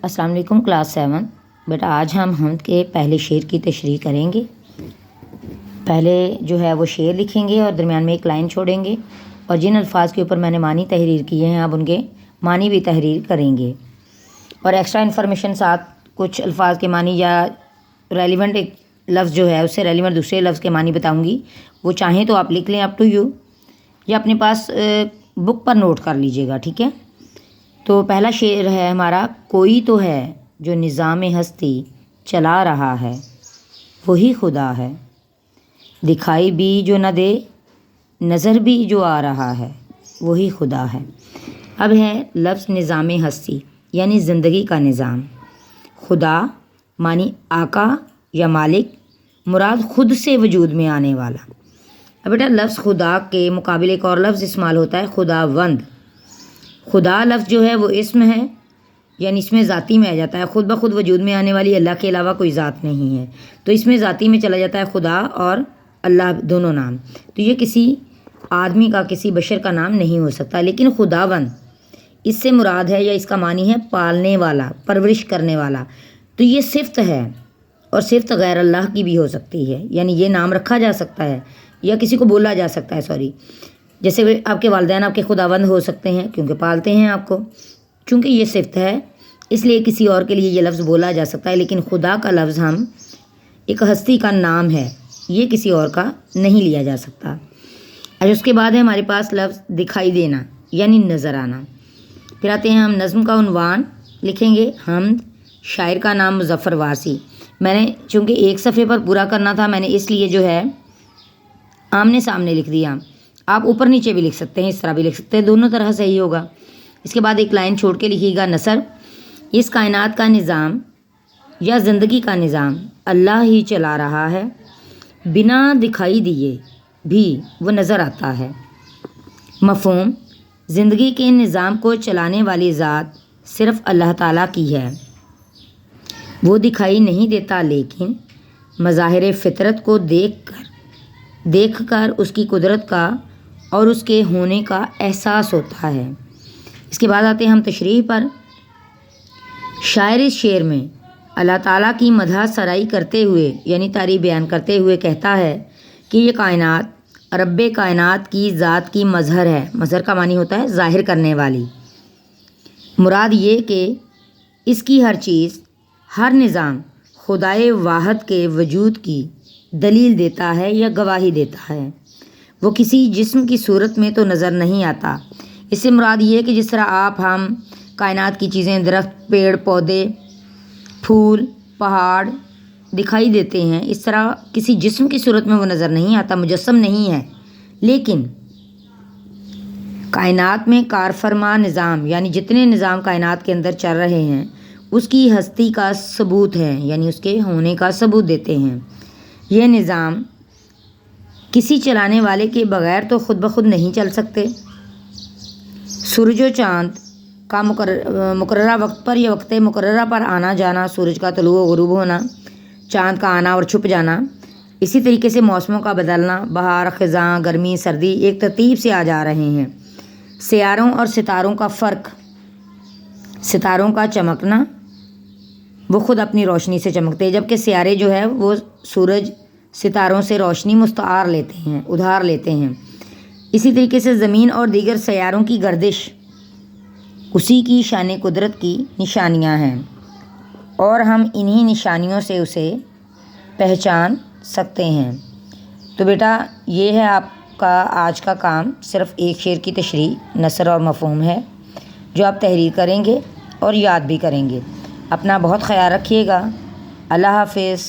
السلام علیکم کلاس 7 بیٹا آج ہم حمد کے پہلے شعر کی تشریح کریں گے۔ پہلے جو ہے وہ شعر لکھیں گے اور درمیان میں ایک لائن چھوڑیں گے، اور جن الفاظ کے اوپر میں نے معنی تحریر کیے ہیں اب ان کے معنی بھی تحریر کریں گے، اور ایکسٹرا انفارمیشن ساتھ کچھ الفاظ کے معنی یا ریلیونٹ ایک لفظ جو ہے اس سے ریلیونٹ دوسرے لفظ کے معنی بتاؤں گی، وہ چاہیں تو آپ لکھ لیں اپ ٹو یو، یا اپنے پاس بک پر نوٹ کر لیجیے گا، ٹھیک ہے۔ تو پہلا شعر ہے ہمارا، کوئی تو ہے جو نظام ہستی چلا رہا ہے وہی خدا ہے، دکھائی بھی جو نہ دے نظر بھی جو آ رہا ہے وہی خدا ہے۔ اب ہے لفظ نظام ہستی یعنی زندگی کا نظام، خدا معنی آقا یا مالک، مراد خود سے وجود میں آنے والا۔ اب بیٹا لفظ خدا کے مقابل ایک اور لفظ استعمال ہوتا ہے خداوند۔ خدا لفظ جو ہے وہ اسم ہے، یعنی اس میں ذاتی میں آ جاتا ہے، خود بخود وجود میں آنے والی اللہ کے علاوہ کوئی ذات نہیں ہے، تو اس میں ذاتی میں چلا جاتا ہے خدا اور اللہ دونوں نام، تو یہ کسی آدمی کا کسی بشر کا نام نہیں ہو سکتا۔ لیکن خداوند اس سے مراد ہے یا اس کا معنی ہے پالنے والا، پرورش کرنے والا، تو یہ صفت ہے، اور صفت غیر اللہ کی بھی ہو سکتی ہے، یعنی یہ نام رکھا جا سکتا ہے یا کسی کو بولا جا سکتا ہے، جیسے آپ کے والدین آپ کے خداوند ہو سکتے ہیں کیونکہ پالتے ہیں آپ کو، چونکہ یہ صفت ہے اس لیے کسی اور کے لیے یہ لفظ بولا جا سکتا ہے، لیکن خدا کا لفظ ہم ایک ہستی کا نام ہے، یہ کسی اور کا نہیں لیا جا سکتا۔ اور اس کے بعد ہے ہمارے پاس لفظ دکھائی دینا یعنی نظر آنا۔ پھر آتے ہیں ہم نظم کا عنوان لکھیں گے، حمد، شاعر کا نام مظفر وارثی۔ میں نے چونکہ ایک صفحے پر پورا کرنا تھا، میں نے اس لیے جو ہے آمنے سامنے لکھ دیا، آپ اوپر نیچے بھی لکھ سکتے ہیں، اس طرح بھی لکھ سکتے ہیں، دونوں طرح صحیح ہوگا۔ اس کے بعد ایک لائن چھوڑ کے لکھیے گا، نثر، اس کائنات کا نظام یا زندگی کا نظام اللہ ہی چلا رہا ہے، بنا دکھائی دیے بھی وہ نظر آتا ہے۔ مفہوم، زندگی کے نظام کو چلانے والی ذات صرف اللہ تعالیٰ کی ہے، وہ دکھائی نہیں دیتا لیکن مظاہر فطرت کو دیکھ کر اس کی قدرت کا اور اس کے ہونے کا احساس ہوتا ہے۔ اس کے بعد آتے ہیں ہم تشریح پر۔ شاعر اس شعر میں اللہ تعالیٰ کی مدح سرائی کرتے ہوئے یعنی تعریف بیان کرتے ہوئے کہتا ہے کہ یہ کائنات رب کائنات کی ذات کی مظہر ہے، مظہر کا معنی ہوتا ہے ظاہر کرنے والی، مراد یہ کہ اس کی ہر چیز، ہر نظام خدائے واحد کے وجود کی دلیل دیتا ہے یا گواہی دیتا ہے، وہ کسی جسم کی صورت میں تو نظر نہیں آتا۔ اس سے مراد یہ ہے کہ جس طرح آپ ہم کائنات کی چیزیں، درخت، پیڑ پودے، پھول، پہاڑ دکھائی دیتے ہیں، اس طرح کسی جسم کی صورت میں وہ نظر نہیں آتا، مجسم نہیں ہے، لیکن کائنات میں کار فرما نظام یعنی جتنے نظام کائنات کے اندر چل رہے ہیں اس کی ہستی کا ثبوت ہے، یعنی اس کے ہونے کا ثبوت دیتے ہیں۔ یہ نظام کسی چلانے والے کے بغیر تو خود بخود نہیں چل سکتے۔ سورج و چاند کا مقررہ وقت پر یا وقت مقررہ پر آنا جانا، سورج کا طلوع و غروب ہونا، چاند کا آنا اور چھپ جانا، اسی طریقے سے موسموں کا بدلنا، بہار، خزاں، گرمی، سردی ایک ترتیب سے آ جا رہے ہیں۔ سیاروں اور ستاروں کا فرق، ستاروں کا چمکنا، وہ خود اپنی روشنی سے چمکتے ہیں، جبکہ سیارے جو ہے وہ سورج ستاروں سے روشنی مستعار لیتے ہیں، ادھار لیتے ہیں۔ اسی طریقے سے زمین اور دیگر سیاروں کی گردش اسی کی شان قدرت کی نشانیاں ہیں، اور ہم انہی نشانیوں سے اسے پہچان سکتے ہیں۔ تو بیٹا یہ ہے آپ کا آج کا کام، صرف ایک شعر کی تشریح، نثر اور مفہوم ہے، جو آپ تحریر کریں گے اور یاد بھی کریں گے۔ اپنا بہت خیال رکھیے گا، اللہ حافظ۔